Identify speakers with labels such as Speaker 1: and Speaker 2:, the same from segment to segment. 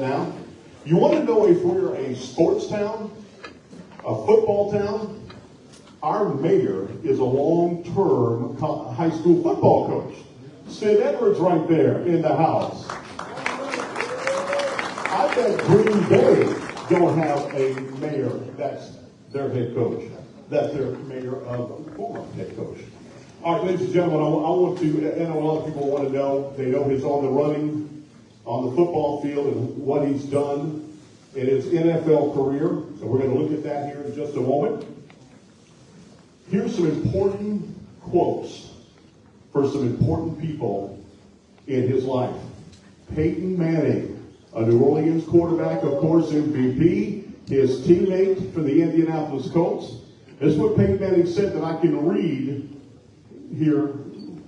Speaker 1: Now, you want to know if we're a sports town, a football town? Our mayor is a long-term high school football coach. Sid Edwards right there in the house. I bet Green Bay don't have a mayor that's their head coach. That's their mayor of former head coach. All right, ladies and gentlemen, I want to, and a lot of people want to know, they know he's on the running on the football field and what he's done in his NFL career. So we're going to look at that here in just a moment. Here's some important quotes for some important people in his life. Peyton Manning, a New Orleans quarterback, of course, MVP, his teammate for the Indianapolis Colts. This is what Peyton Manning said that I can read here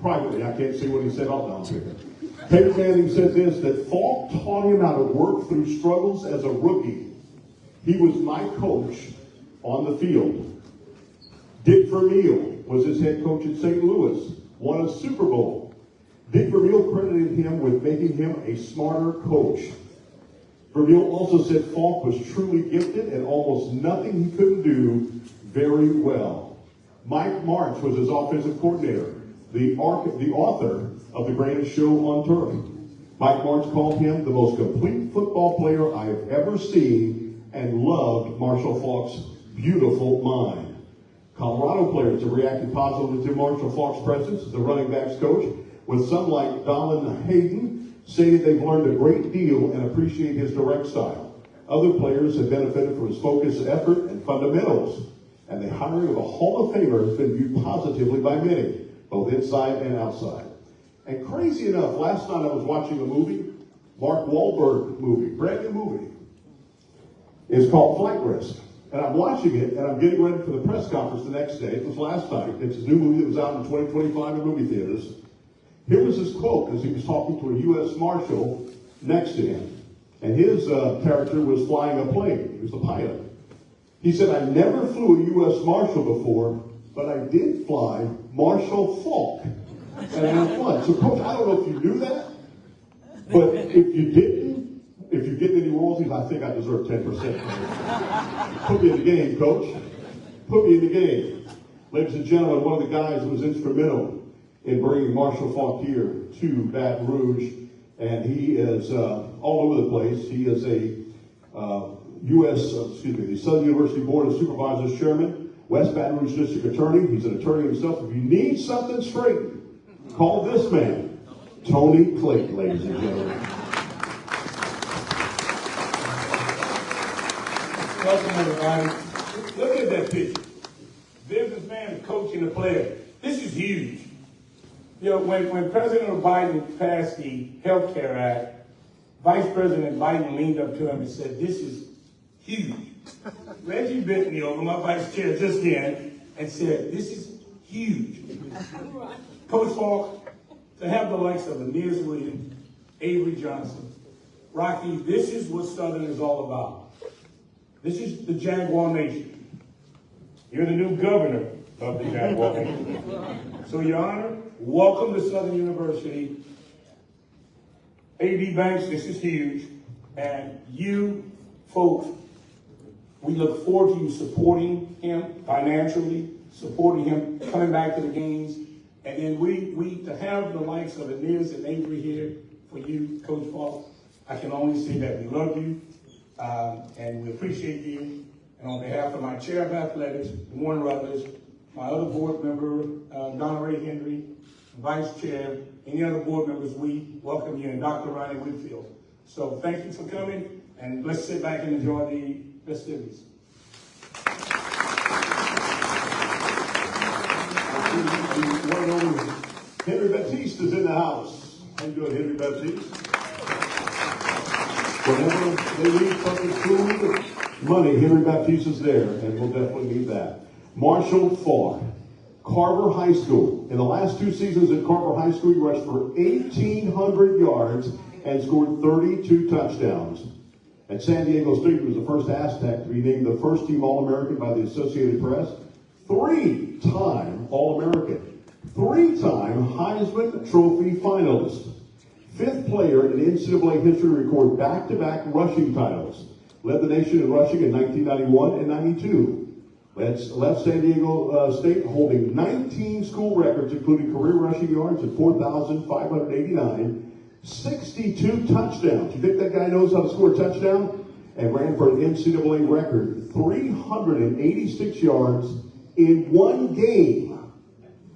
Speaker 1: privately. I can't see what he said out loud here. Peyton Manning said this, that Faulk taught him how to work through struggles as a rookie. He was my coach on the field. Dick Vermeil was his head coach at St. Louis, won a Super Bowl. Dick Vermeil credited him with making him a smarter coach. Vermeil also said Faulk was truly gifted and almost nothing he couldn't do very well. Mike March was his offensive coordinator, the author of The Greatest Show on Turf. Mike March called him the most complete football player I have ever seen and loved Marshall Faulk's beautiful mind. Colorado players have reacted positively to Marshall Faulk's presence as the running backs coach, with some like Donald Hayden saying they've learned a great deal and appreciate his direct style. Other players have benefited from his focus, effort, and fundamentals. And the hiring of a Hall of Famer has been viewed positively by many, both inside and outside. And crazy enough, last night I was watching a movie, Mark Wahlberg movie, brand new movie. It's called Flight Risk. And I'm watching it, and I'm getting ready for the press conference the next day. It was last night. It's a new movie that was out in 2025 in movie theaters. Here was his quote as he was talking to a U.S. Marshal next to him. And his character was flying a plane. He was the pilot. He said, I never flew a U.S. Marshal before, but I did fly Marshall Faulk. And I had fun. So, Coach, I don't know if you knew that, but if you didn't, if you get any royalties, I think I deserve 10%. Put me in the game, Coach. Put me in the game. Ladies and gentlemen, one of the guys who was instrumental in bringing Marshall Faulk here to Baton Rouge, and he is all over the place. He is a the Southern University Board of Supervisors Chairman, West Baton Rouge District Attorney. He's an attorney himself. If you need something straightened, call this man, Tony Clayton, ladies and gentlemen.
Speaker 2: Welcome, everybody. Look at that picture. Businessman coaching a player. This is huge. You know, when President Biden passed the Health Care Act, Vice President Biden leaned up to him and said, this is huge. Reggie bent me over, my vice chair just then, and said, this is huge. Coach Faulk, to have the likes of Aeneas Williams, Avery Johnson, Rocky, this is what Southern is all about. This is the Jaguar Nation. You're the new governor of the Jaguar Nation. So, Your Honor, welcome to Southern University. A.D. Banks, this is huge. And you folks, we look forward to you supporting him financially, supporting him coming back to the games. And then we to have the likes of Aeneas and Avery here for you, Coach Faulk, I can only say that we love you and we appreciate you. And on behalf of my chair of athletics, Warren Rutledge, my other board member, Donna Ray Henry, vice chair, any other board members, we welcome you, and Dr. Ronnie Whitfield. So thank you for coming, and let's sit back and enjoy the festivities.
Speaker 1: Henry Baptiste is in the house. How you doing, Henry Baptiste? Whenever they need something food or money, Henry Baptiste is there, and we'll definitely need that. Marshall Faulk, Carver High School. In the last 2 seasons at Carver High School, he rushed for 1,800 yards and scored 32 touchdowns. At San Diego State, he was the first Aztec to be named the first team All-American by the Associated Press. 3-time All-American. 3-time Heisman Trophy finalist. Fifth player in NCAA history to record back-to-back rushing titles. Led the nation in rushing in 1991 and 92. Left San Diego State holding 19 school records, including career rushing yards at 4,589, 62 touchdowns. You think that guy knows how to score a touchdown? And ran for an NCAA record 386 yards in one game.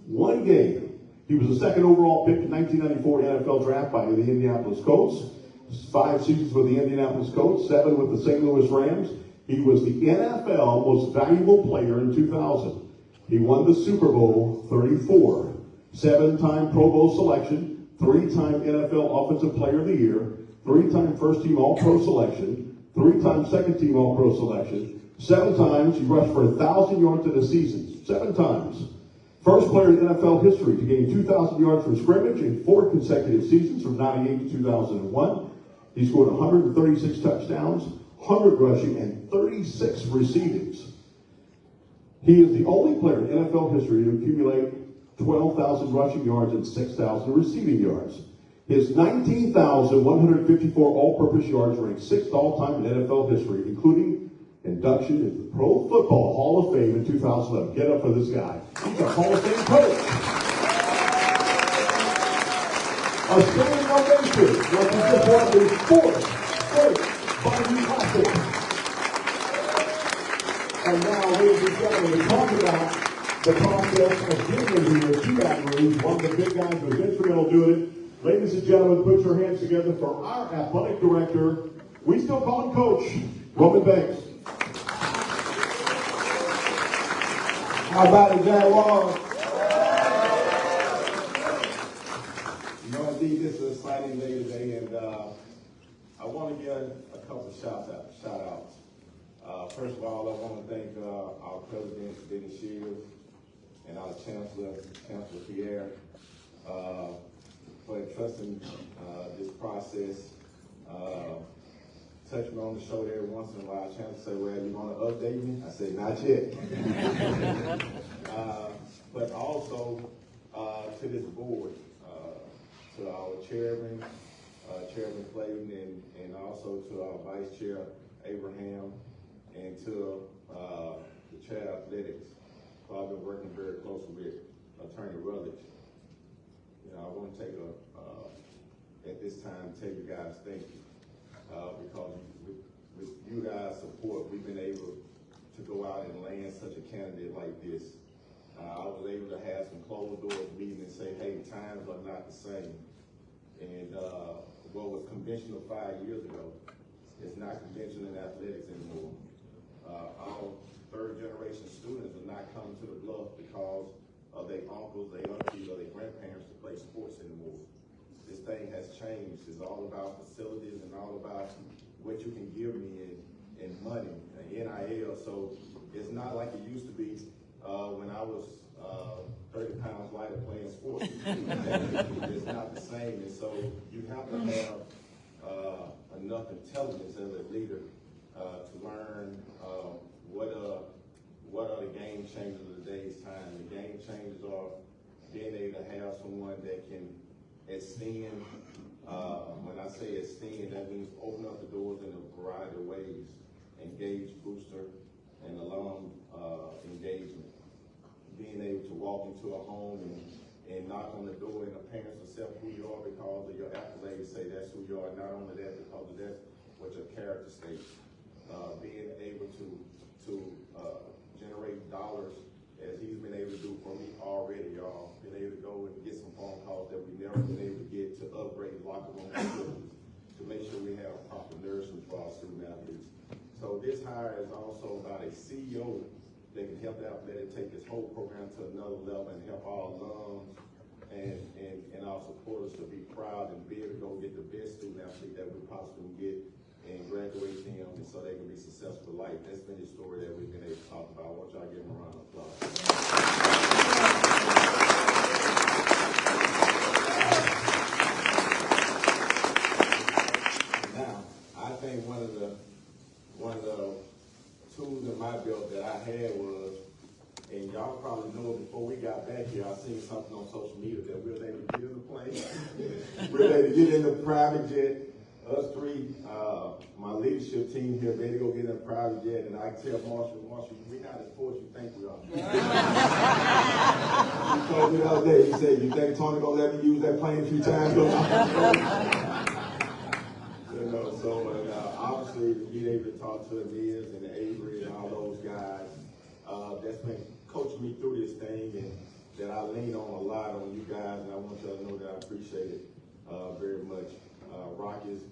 Speaker 1: One game. He was the second overall pick in 1994 NFL draft by the Indianapolis Colts. 5 seasons with the Indianapolis Colts, 7 with the St. Louis Rams. He was the NFL Most Valuable Player in 2000. He won the Super Bowl 34, 7-time Pro Bowl selection, 3-time NFL Offensive Player of the Year, 3-time First-Team All-Pro selection, 3-time Second-Team All-Pro selection, 7 times he rushed for 1,000 yards in a season, 7 times. First player in NFL history to gain 2,000 yards from scrimmage in 4 consecutive seasons from 98 to 2001. He scored 136 touchdowns, 100 rushing, and 36 receivings. He is the only player in NFL history to accumulate 12,000 rushing yards and 6,000 receiving yards. His 19,154 all-purpose yards ranked 6th all-time in NFL history, including induction into the Pro Football Hall of Fame in 2011. Get up for this guy. He's a Hall of Fame coach. A standing ovation represents one of his 4th straight Bayou Classic. And now, ladies and gentlemen, to talk about the process of getting here to Baton Rouge, one of the big guys who was instrumental doing it. Ladies and gentlemen, put your hands together for our athletic director. We still call him Coach Roman Banks.
Speaker 3: How about it, Jaguars? You know, indeed, this is an exciting day today, and I want to give a couple of shout-outs. First of all, I want to thank our President, Dennis Shields, and our Chancellor Pierre, for entrusting this process. Touch me on the shoulder every once in a while. Chancellor say, well, you want to update me? I say, not yet. But also to this board, to our chairman, Chairman Clayton, and also to our Vice Chair, Abraham, and to the Chair of Athletics, who I've been working very closely with, Attorney Rutledge. You know, I want to take at this time, tell you guys thank you. Because with you guys' support, we've been able to go out and land such a candidate like this. I was able to have some closed doors meeting and say, hey, times are not the same. And what was conventional 5 years ago is not conventional in athletics anymore. Our 3rd generation students are not coming to the Bluff because of their uncles, their aunties, or their grandparents to play sports anymore. This thing has changed. It's all about facilities and all about what you can give me in money, NIL. So it's not like it used to be when I was 30 pounds lighter playing sports. It's not the same. And so you have to have enough intelligence as a leader to learn what are the game changers of today's time. The game changers are being able to have someone that can extend. When I say extend, that means open up the doors in a variety of ways. Engage, booster, and alum engagement. Being able to walk into a home and knock on the door and the parents accept who you are because of your accolades, say that's who you are. Not only that, because of that's what your character states. Being able to generate dollars as he's been able to do for me already, y'all. Been able to go and get some phone calls that we've never been able to get to upgrade locker room facilities, to make sure we have proper nourishment for our student athletes. So this hire is also about a CEO that can help the athletic take this whole program to another level and help our alums and our supporters to be proud and be able to go get the best student athlete that we possibly can get and graduate them and so they can be successful in life. That's been the story that we've been able to talk about. I want y'all to give them a round of applause. Now, I think one of the tools in my belt that I had was And y'all probably know before we got back here, I seen something on social media that we're able to get in the plane. We're able to get in the private jet. Us three, my leadership team here, ready to go get in a private jet. And I tell Marshall, we're not as poor as you think we are. He told me the other day, he said, you think Tony gonna let me use that plane a few times? You know, so obviously to be able to talk to Aeneas and Avery and all those guys, that's been coaching me through this thing, and that I lean on a lot on you guys, and I want y'all to know that I appreciate it very much. Rock is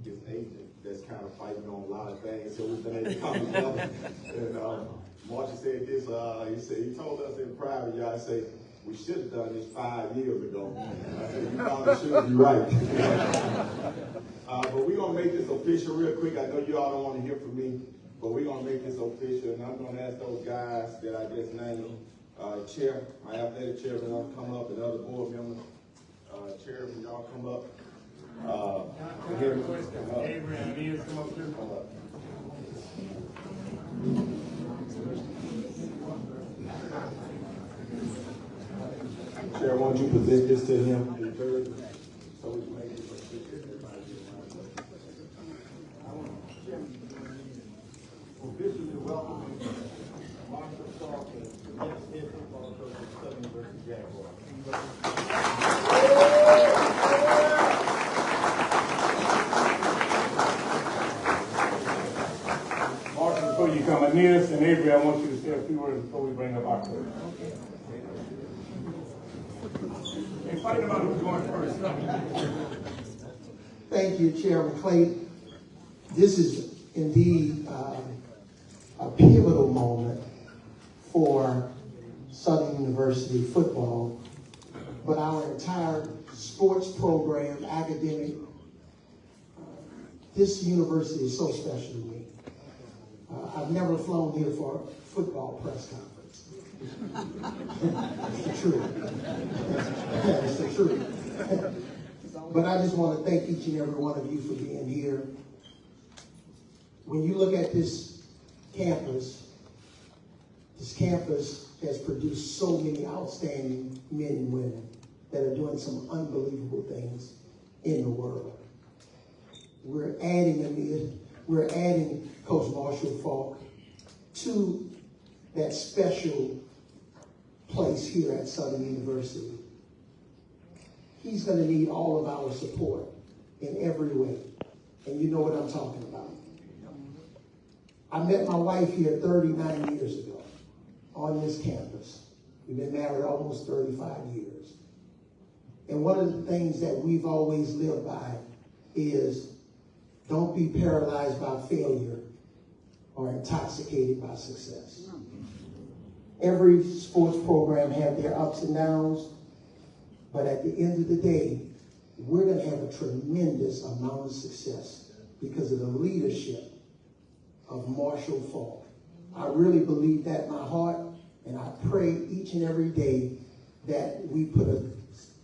Speaker 3: his agent that's kind of fighting on a lot of things, so we've been able to come together. And Marcia said this, he told us in private, y'all say, we should have done this 5 years ago. I said, you probably should be right. But we're going to make this official real quick. I know you all don't want to hear from me, but we're going to make this official, and I'm going to ask those guys that I just named, Chair, my athletic chairman, I'll come up, and other board members, chairman, y'all come up.
Speaker 2: Avery and Aeneas, come up here.
Speaker 3: Chair, why don't you present this to him? So we can make it
Speaker 4: officially welcoming Marshall Faulk as the next head football coach at Southern University Jaguars.
Speaker 2: Marshall, before you come, Aeneas and Avery, I want you to say a few words before we bring up our coach. And fight about who's going first.
Speaker 5: Thank you, Chairman Clayton. This is indeed a pivotal moment for Southern University football, but our entire sports program, academic, this university is so special to me. I've never flown here for a football press conference. It's the truth. It's the truth. But I just want to thank each and every one of you for being here. When you look at this campus has produced so many outstanding men and women that are doing some unbelievable things in the world. We're adding Coach Marshall Faulk to that special place here at Southern University. He's going to need all of our support in every way. And you know what I'm talking about. I met my wife here 39 years ago on this campus. We've been married almost 35 years. And one of the things that we've always lived by is don't be paralyzed by failure or intoxicated by success. Every sports program have their ups and downs, but at the end of the day, we're going to have a tremendous amount of success because of the leadership of Marshall Faulk. I really believe that in my heart, and I pray each and every day that we put a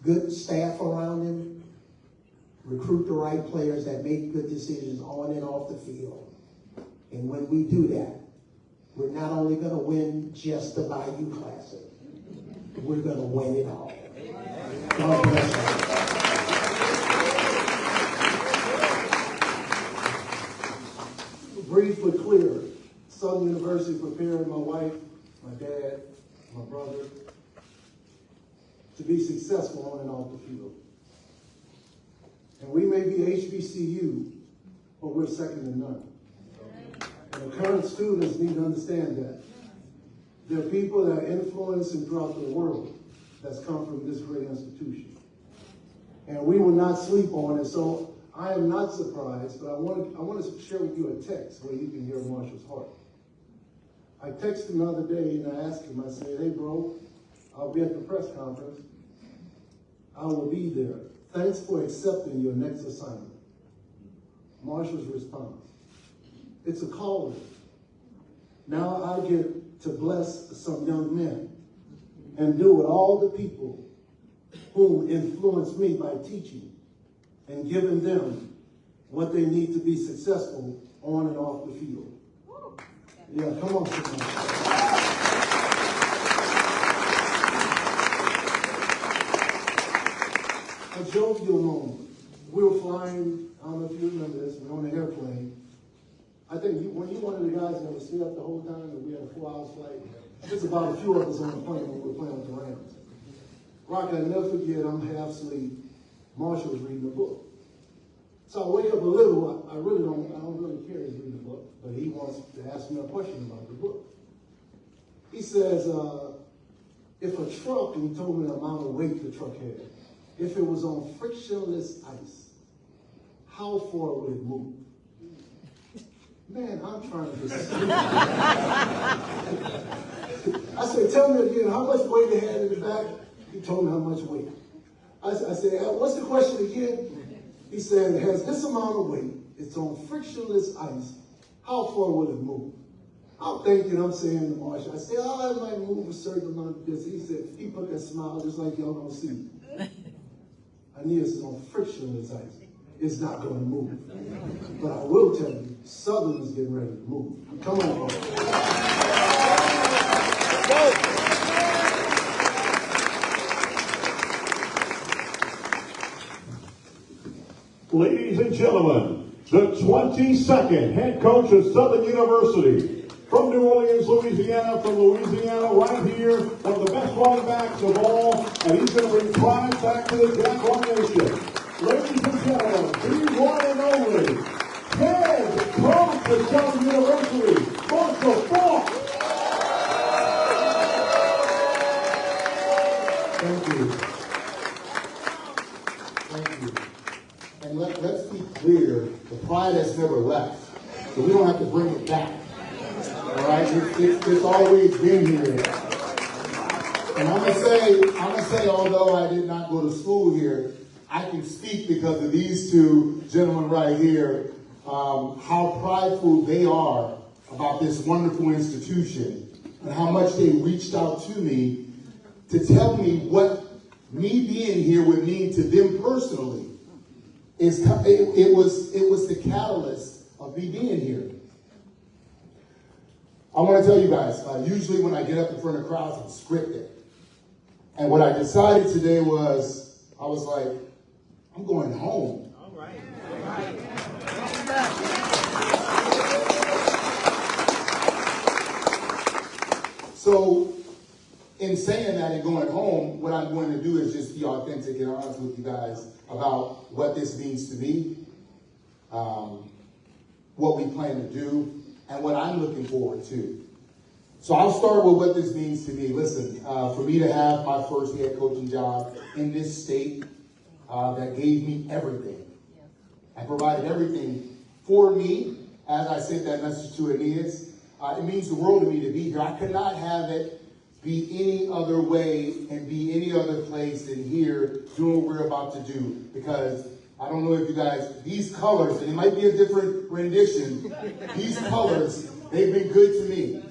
Speaker 5: good staff around him, recruit the right players that make good decisions on and off the field. And when we do that, we're not only going to win just the Bayou Classic, we're going to win it all. God bless you.
Speaker 4: Brief but clear. Southern University preparing my wife, my dad, my brother to be successful on and off the field. And we may be HBCU, but we're second to none. And the current students need to understand that. There are people that are influencing throughout the world that's come from this great institution. And we will not sleep on it. So I am not surprised, but I want to share with you a text where you can hear Marshall's heart. I texted him the other day and I asked him, I said, hey bro, I'll be at the press conference. I will be there. Thanks for accepting your next assignment. Marshall's response. It's a calling. Now I get to bless some young men and do what all the people who influenced me by teaching and giving them what they need to be successful on and off the field. Yeah, come on, somebody. a jovial moment. We were flying, I don't know if you remember this, we were on an airplane. I think when you one of the guys that was stay up the whole time and we had a 4-hour flight, there's about a few of us on the plane when we were playing with the Rams. Rock, I never forget, I'm half asleep. Marshall was reading a book. So I wake up a little, I don't really care he's reading the book, but he wants to ask me a question about the book. He says, if a truck, and he told me the amount of weight the truck had, if it was on frictionless ice, how far would it move? Man, I'm trying to just sleep. I said, tell me again, how much weight it had in the back? He told me how much weight. I said, what's the question again? He said, it has this amount of weight. It's on frictionless ice. How far would it move? I'm thinking, I'm saying to Marshall, I said, oh, it might move a certain amount of distance. He said, he put that smile just like y'all don't see. Aeneas is on frictionless ice. It's not going to move. But I will tell you, Southern is getting ready to move. Come on, bro.
Speaker 1: Ladies and gentlemen, the 22nd head coach of Southern University, from New Orleans, Louisiana, right here, one of the best running backs of all, and he's going to bring pride back to the Jaguar Nation. Ladies and gentlemen, the one and only head coach of Southern University, Faulk.
Speaker 6: Thank you. Thank you. And let's be clear, the pride has never left. So we don't have to bring it back. All right? It's always been here. And I'm gonna say, although I did not go to school here, I can speak because of these two gentlemen right here, how prideful they are about this wonderful institution and how much they reached out to me to tell me what me being here would mean to them personally. It was the catalyst of me being here. I want to tell you guys, usually when I get up in front of crowds, I'm scripted. And what I decided today was, I was like, I'm going home. All right. So, in saying that and going home, what I'm going to do is just be authentic and honest with you guys about what this means to me, what we plan to do, and what I'm looking forward to. So I'll start with what this means to me. Listen, for me to have my first head coaching job in this state that gave me everything and provided everything for me, as I sent that message to Aeneas, it means the world to me to be here. I could not have it be any other way and be any other place than here doing what we're about to do. Because I don't know if you guys, these colors, and it might be a different rendition, these colors, they've been good to me.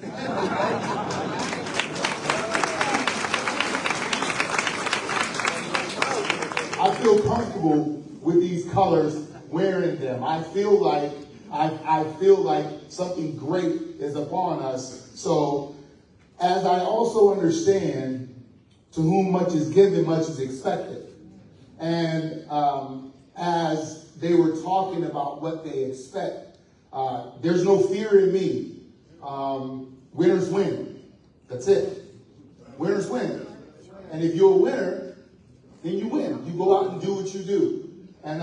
Speaker 6: I feel comfortable with these colors wearing them. I feel like something great is upon us. So as I also understand, to whom much is given, much is expected. And as they were talking about what they expect, there's no fear in me. Winners win. That's it. Winners win. And if you're a winner, then you win. You go out and do what you do. And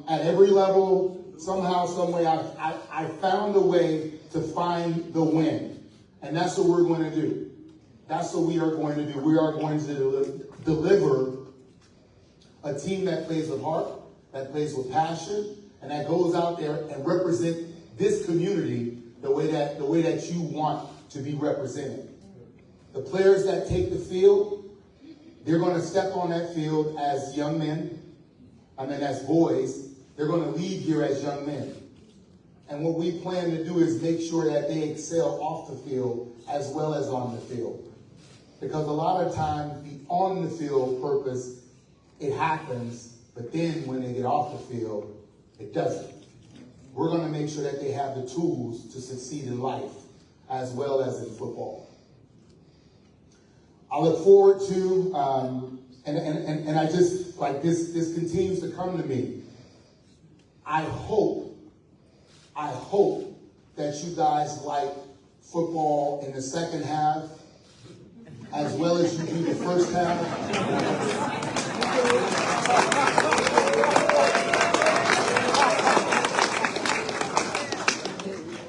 Speaker 6: at every level, somehow, some way, I found a way to find the win. And that's what we're going to do. That's what we are going to do. We are going to deliver a team that plays with heart, that plays with passion, and that goes out there and represent this community the way that you want to be represented. The players that take the field, they're going to step on that field as young men, as boys. They're going to leave here as young men. And what we plan to do is make sure that they excel off the field as well as on the field. Because a lot of times the on the field purpose, it happens, but then when they get off the field, it doesn't. We're going to make sure that they have the tools to succeed in life as well as in football. I look forward to, and I just, this continues to come to me. I hope that you guys like football in the second half as well as you do the first half.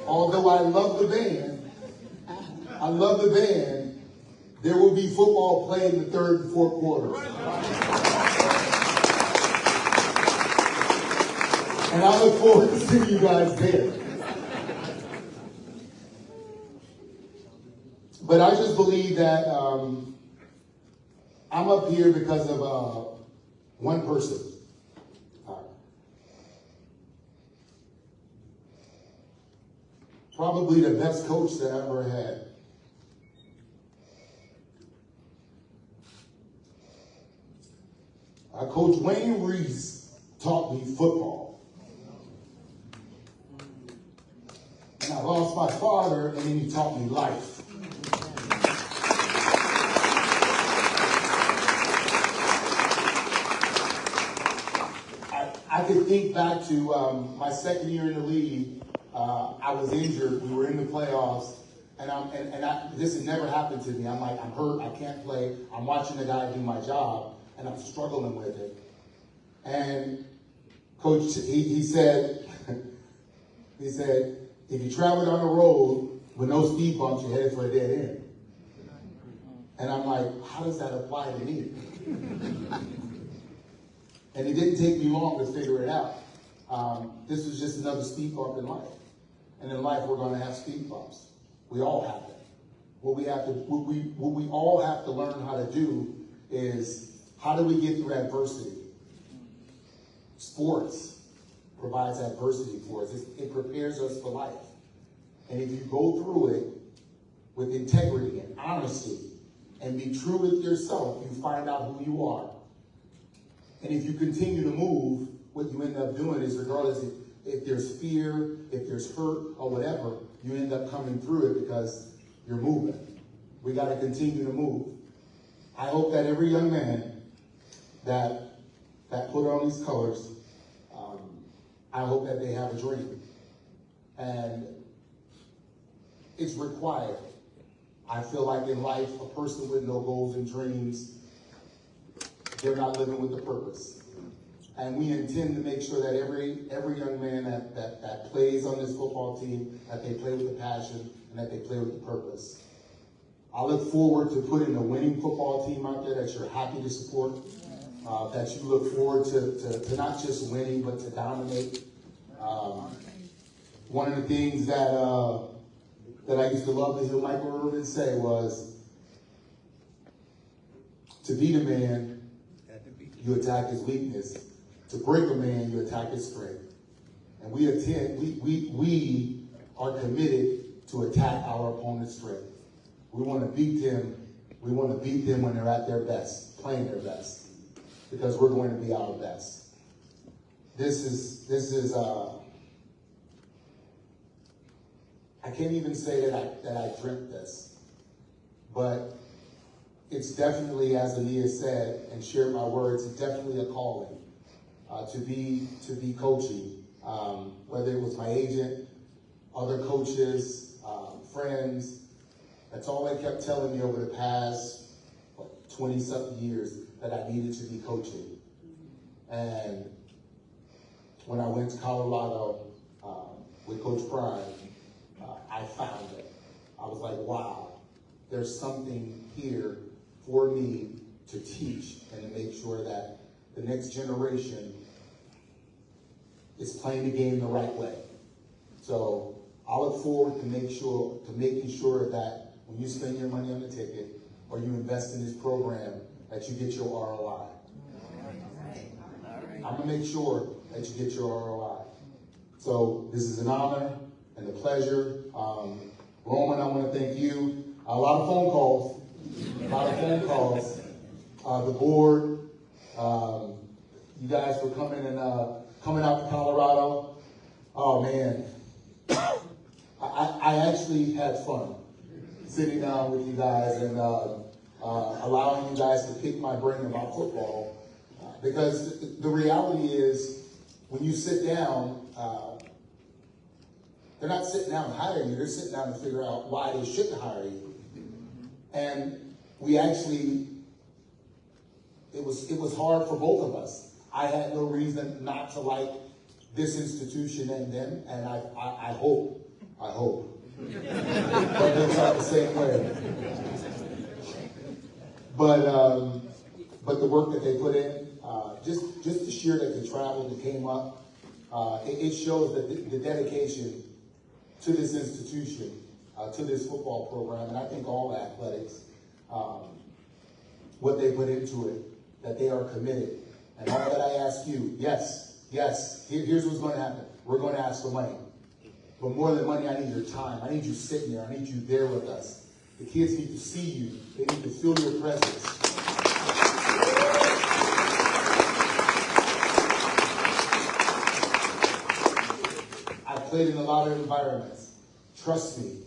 Speaker 6: Although I love the band, there will be football played in the third and fourth quarters. And I look forward to seeing you guys there. But I just believe that I'm up here because of one person. Probably the best coach that I ever had. Coach Wayne Reese taught me football. And I lost my father, and then he taught me life. I could think back to my second year in the league. I was injured. We were in the playoffs, and this had never happened to me. I'm like, I'm hurt. I can't play. I'm watching the guy do my job, and I'm struggling with it. And Coach, he said, if you travel down the road with no speed bumps, you're headed for a dead end. And I'm like, how does that apply to me? And it didn't take me long to figure it out. This was just another speed bump in life. And in life, we're going to have speed bumps. We all have them. What we all have to learn how to do is, how do we get through adversity? Sports provides adversity for us. It prepares us for life. And if you go through it with integrity and honesty and be true with yourself, you find out who you are. And if you continue to move, what you end up doing is, regardless if there's fear, if there's hurt or whatever, you end up coming through it because you're moving. We got to continue to move. I hope that every young man that put on these colors, I hope that they have a dream. And it's required. I feel like in life, a person with no goals and dreams, they're not living with the purpose. And we intend to make sure that every young man that plays on this football team, that they play with a passion and that they play with a purpose. I look forward to putting a winning football team out there that you're happy to support, that you look forward to not just winning, but to dominate. One of the things that I used to love to hear Michael Irvin say was, to beat a man, you attack his weakness. To break a man, you attack his strength. And we are committed to attack our opponent's strength. We want to beat them. We want to beat them when they're at their best, playing their best, because we're going to be our best. This is I can't even say that I dreamt this, but it's definitely, as Ania said and shared my words, it's definitely a calling to be coaching. Whether it was my agent, other coaches, friends, that's all they kept telling me over the past 20-something years, that I needed to be coaching. And when I went to Colorado with Coach Prime, I found it. I was like, wow, there's something here for me to teach and to make sure that the next generation is playing the game the right way. So I look forward to making sure that when you spend your money on the ticket or you invest in this program, that you get your ROI. I'm going to make sure that you get your ROI. So this is an honor and a pleasure. Roman, I want to thank you. A lot of phone calls. The board, you guys for coming out to Colorado. Oh man, I actually had fun sitting down with you guys and allowing you guys to pick my brain about football. because the reality is, when you sit down, they're not sitting down to hire you, they're sitting down to figure out why they shouldn't hire you. And we actually, it was hard for both of us. I had no reason not to like this institution and them, and I hope that they'll start the same way. But the work that they put in, just the sheer that they traveled and came up, it shows that the dedication to this institution, to this football program, and I think all athletics, what they put into it, that they are committed. And all that I ask you, yes, here's what's going to happen. We're going to ask for money. But more than money, I need your time. I need you sitting there. I need you there with us. The kids need to see you. They need to feel your presence. I've played in a lot of environments. Trust me,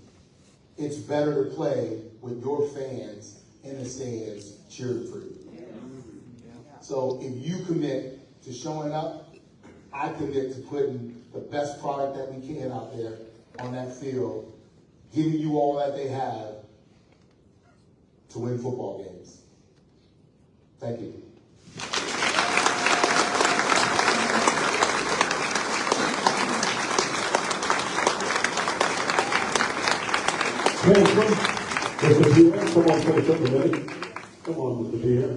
Speaker 6: it's better to play with your fans in the stands cheering for you. So if you commit to showing up, I commit to putting the best product that we can out there on that field, giving you all that they have to win football games. Thank you.
Speaker 1: Mr. Pierre, come on, finish up the minute. Come on, Mr. Pierre.